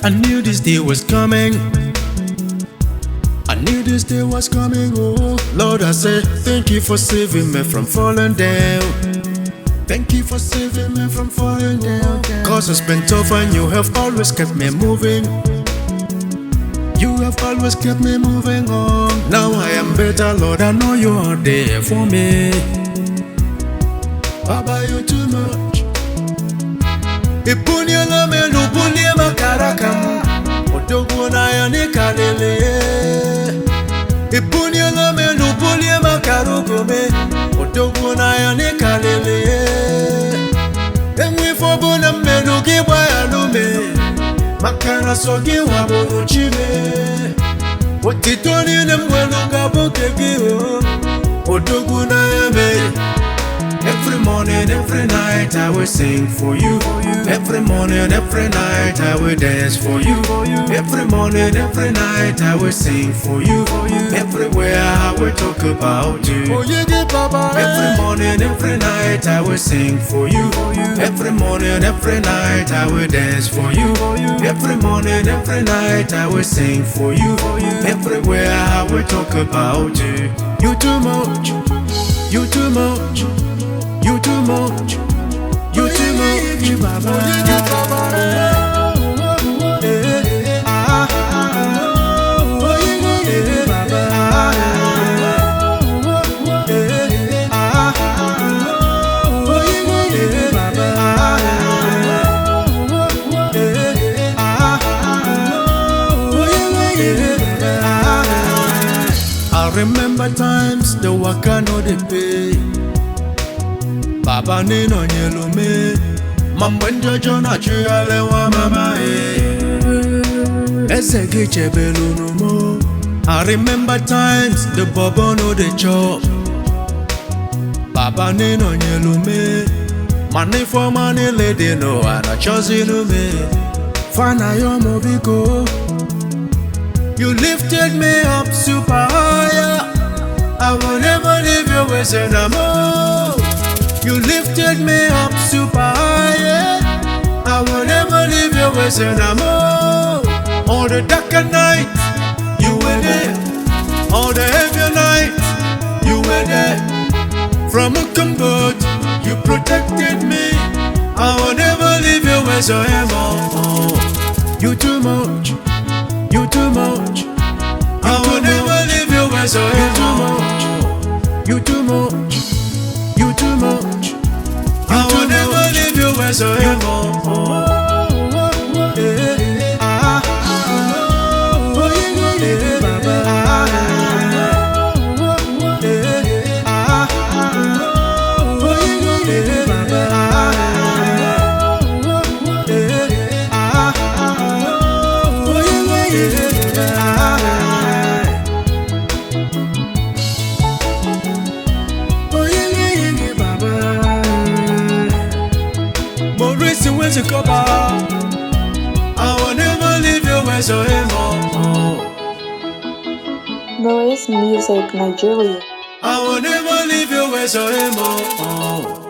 I knew this day was coming. I knew this day was coming. Oh Lord, I say thank you for saving me from falling down. Thank you for saving me from falling down. Cause it's been tough and you have always kept me moving. You have always kept me moving on. Now I am better, Lord, I know you are there for me. Baba, you too much. Ipunyala me lupulie makarakam. Odogu na yani kalele. Ipunyala me lupulie makarugome. Odogu na yani kalele. Enwi fobo na melugi bayalume. Makara sogi waburu chime. Otitoni na mweluga bukegi o. Odogu na yame. Every morning, every night I will sing for you. Every morning, every night I will dance for you. Every morning, every night I will sing for you. Everywhere I will talk about you. Every morning, every night I will sing for you. Every morning, every night I will dance for you. Every morning, every night I will sing for you. Everywhere I will talk about you. You too much. You too much. You too much. You too much, Baba. You Baba. I remember times the waka no dey pay. Baba ni no nyelume. Mambo jona chuyale wa mama Ezegi chebelu no mo. I remember times the bobo no dey chop. Baba ni no nyelume. Money for money lady no ana chozilume. Fana yo mobiko. You lifted me up super higher. I will never leave you with no more. You lifted me up super high. I will never leave you with no more. All the darker night, you were there. All the heavier night, you were there. From a comfort, you protected me. I will never leave you with no more. You too much. You too much. I will never leave you with no more. You too much. You too much. I will never leave you as I am. To cover, I will never leave you as I am. Maurice Music Nigeria. I will never leave you as I am.